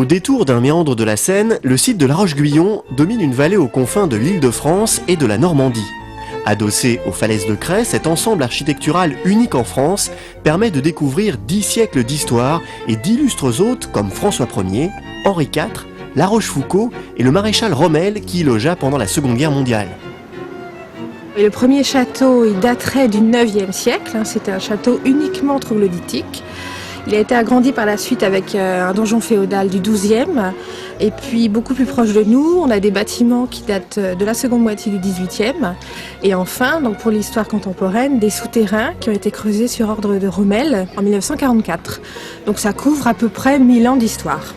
Au détour d'un méandre de la Seine, le site de La Roche-Guyon domine une vallée aux confins de l'Île-de-France et de la Normandie. Adossé aux falaises de Crais, cet ensemble architectural unique en France permet de découvrir 10 siècles d'histoire et d'illustres hôtes comme François Ier, Henri IV, La Rochefoucauld et le maréchal Rommel qui y logea pendant la Seconde Guerre mondiale. Et le premier château, il daterait du 9e siècle, c'était un château uniquement troglodytique. Il a été agrandi par la suite avec un donjon féodal du 12e. Et puis beaucoup plus proche de nous, on a des bâtiments qui datent de la seconde moitié du 18e. Et enfin, donc pour l'histoire contemporaine, des souterrains qui ont été creusés sur ordre de Rommel en 1944. Donc ça couvre à peu près 1000 ans d'histoire.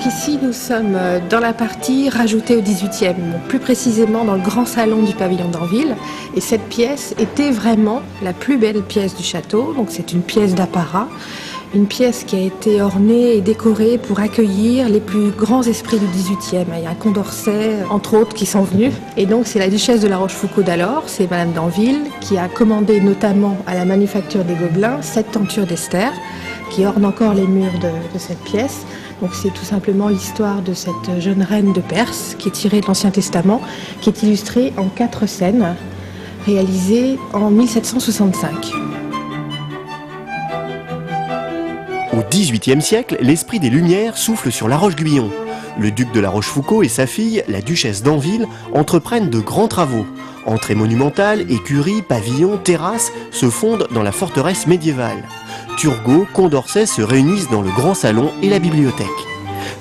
Ici, nous sommes dans la partie rajoutée au 18e, plus précisément dans le grand salon du pavillon d'Anville. Et cette pièce était vraiment la plus belle pièce du château. Donc c'est une pièce d'apparat, une pièce qui a été ornée et décorée pour accueillir les plus grands esprits du 18e. Il y a un Condorcet, entre autres, qui sont venus. Et donc c'est la duchesse de La Rochefoucauld d'alors, c'est Madame d'Anville, qui a commandé notamment à la manufacture des Gobelins cette tenture d'Esther, qui orne encore les murs de cette pièce. Donc c'est tout simplement l'histoire de cette jeune reine de Perse qui est tirée de l'Ancien Testament, qui est illustrée en 4 scènes, réalisées en 1765. Au XVIIIe siècle, l'esprit des Lumières souffle sur La Roche-Guyon. Le duc de La Rochefoucauld et sa fille, la duchesse d'Anville, entreprennent de grands travaux. Entrées monumentales, écuries, pavillons, terrasses se fondent dans la forteresse médiévale. Turgot, Condorcet se réunissent dans le grand salon et la bibliothèque.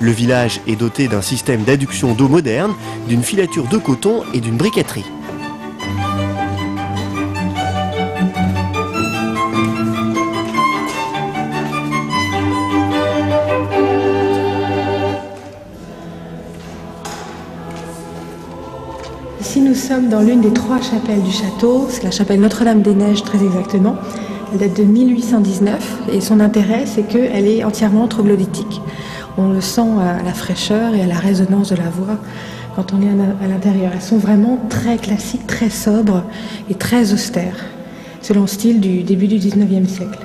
Le village est doté d'un système d'adduction d'eau moderne, d'une filature de coton et d'une briqueterie. Ici, nous sommes dans l'une des 3 chapelles du château. C'est la chapelle Notre-Dame-des-Neiges, très exactement. Elle date de 1819 et son intérêt, c'est qu'elle est entièrement troglodytique. On le sent à la fraîcheur et à la résonance de la voix quand on est à l'intérieur. Elles sont vraiment très classiques, très sobres et très austères, selon le style du début du 19e siècle.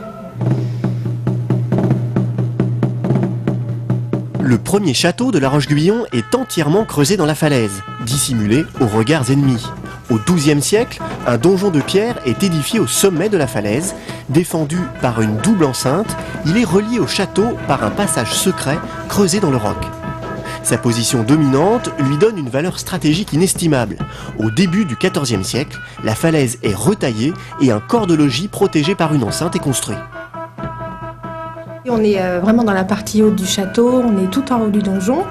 Le premier château de La Roche-Guyon est entièrement creusé dans la falaise, dissimulé aux regards ennemis. Au XIIe siècle, un donjon de pierre est édifié au sommet de la falaise. Défendu par une double enceinte, il est relié au château par un passage secret creusé dans le roc. Sa position dominante lui donne une valeur stratégique inestimable. Au début du XIVe siècle, la falaise est retaillée et un corps de logis protégé par une enceinte est construit. On est vraiment dans la partie haute du château, on est tout en haut du donjon.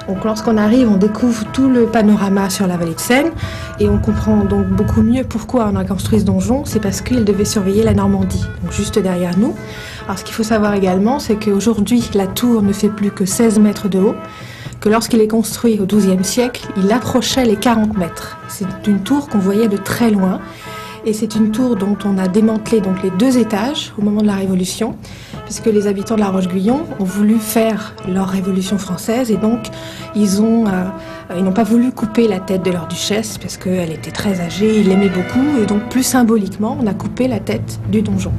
Donc lorsqu'on arrive, on découvre tout le panorama sur la vallée de Seine et on comprend donc beaucoup mieux pourquoi on a construit ce donjon. C'est parce qu'il devait surveiller la Normandie, donc juste derrière nous. Alors ce qu'il faut savoir également, c'est qu'aujourd'hui, la tour ne fait plus que 16 mètres de haut, que lorsqu'il est construit au XIIe siècle, il approchait les 40 mètres. C'est une tour qu'on voyait de très loin. Et c'est une tour dont on a démantelé donc les 2 étages au moment de la Révolution, puisque les habitants de La Roche-Guyon ont voulu faire leur Révolution française et donc ils n'ont pas voulu couper la tête de leur duchesse parce qu'elle était très âgée, ils l'aimaient beaucoup et donc plus symboliquement on a coupé la tête du donjon.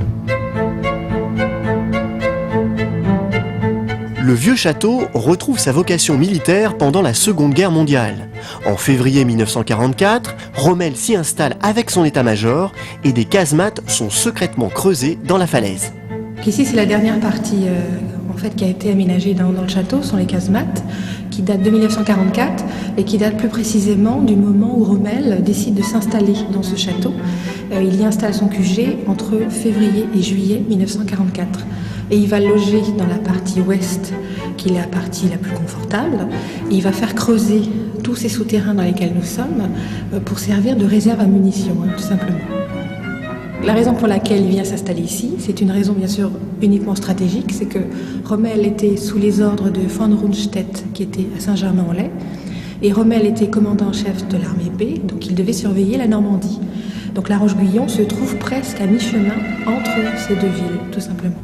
Le vieux château retrouve sa vocation militaire pendant la Seconde Guerre mondiale. En février 1944, Rommel s'y installe avec son état-major et des casemates sont secrètement creusées dans la falaise. Ici, c'est la dernière partie qui a été aménagée dans le château, sont les casemates, qui datent de 1944 et qui datent plus précisément du moment où Rommel décide de s'installer dans ce château. Il y installe son QG entre février et juillet 1944. Et il va loger dans la partie ouest, qui est la partie la plus confortable. Et il va faire creuser tous ces souterrains dans lesquels nous sommes pour servir de réserve à munitions, tout simplement. La raison pour laquelle il vient s'installer ici, c'est une raison bien sûr uniquement stratégique, c'est que Rommel était sous les ordres de von Rundstedt, qui était à Saint-Germain-en-Laye, et Rommel était commandant en chef de l'armée B, donc il devait surveiller la Normandie. Donc La Roche-Guyon se trouve presque à mi-chemin entre ces 2 villes, tout simplement.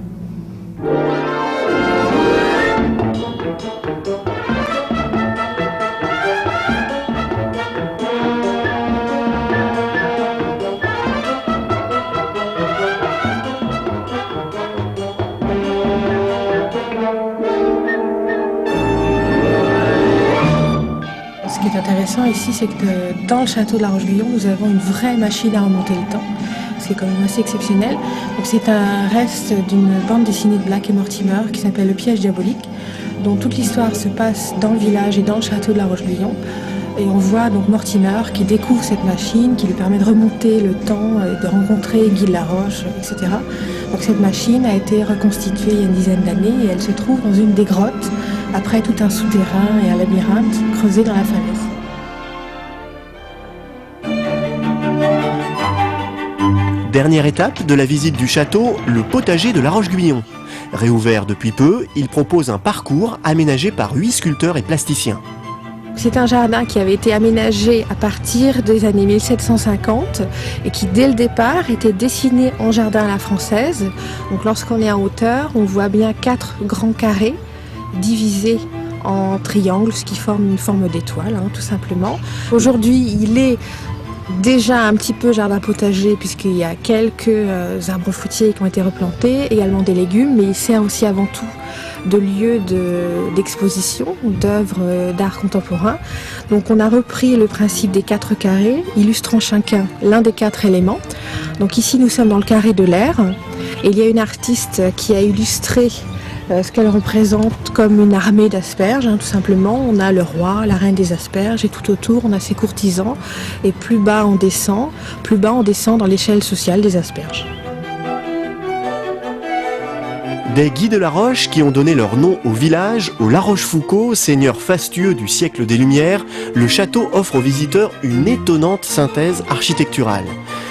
est intéressant ici, c'est que dans le château de la Roche-Guyon, nous avons une vraie machine à remonter le temps, ce qui est quand même assez exceptionnel. Donc c'est un reste d'une bande dessinée de Black et Mortimer qui s'appelle Le Piège diabolique, dont toute l'histoire se passe dans le village et dans le château de la Roche-Guyon. Et on voit donc Mortimer qui découvre cette machine qui lui permet de remonter le temps, de rencontrer Guy de la Roche, etc. Donc cette machine a été reconstituée il y a une dizaine d'années et elle se trouve dans une des grottes, après tout un souterrain et un labyrinthe creusé dans la falaise. Dernière étape de la visite du château, le potager de la Roche-Guyon. Réouvert depuis peu, il propose un parcours aménagé par 8 sculpteurs et plasticiens. C'est un jardin qui avait été aménagé à partir des années 1750 et qui, dès le départ, était dessiné en jardin à la française. Donc lorsqu'on est en hauteur, on voit bien 4 grands carrés divisés en triangles, ce qui forme une forme d'étoile, tout simplement. Aujourd'hui, il est déjà un petit peu jardin potager puisqu'il y a quelques arbres fruitiers qui ont été replantés, également des légumes, mais il sert aussi avant tout de lieu d'exposition d'œuvres d'art contemporain. Donc on a repris le principe des 4 carrés, illustrant chacun l'un des 4 éléments. Donc ici nous sommes dans le carré de l'air et il y a une artiste qui a illustré ce qu'elle représente comme une armée d'asperges, tout simplement. On a le roi, la reine des asperges et tout autour on a ses courtisans et plus bas on descend dans l'échelle sociale des asperges. Des Guy de la Roche qui ont donné leur nom au village, au La Rochefoucauld, seigneur fastueux du siècle des Lumières, le château offre aux visiteurs une étonnante synthèse architecturale.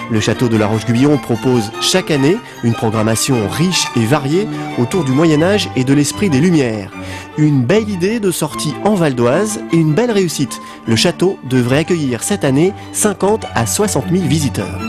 Le château de la Roche-Guyon propose chaque année une programmation riche et variée autour du Moyen-Âge et de l'esprit des Lumières. Une belle idée de sortie en Val d'Oise et une belle réussite. Le château devrait accueillir cette année 50 à 60 000 visiteurs.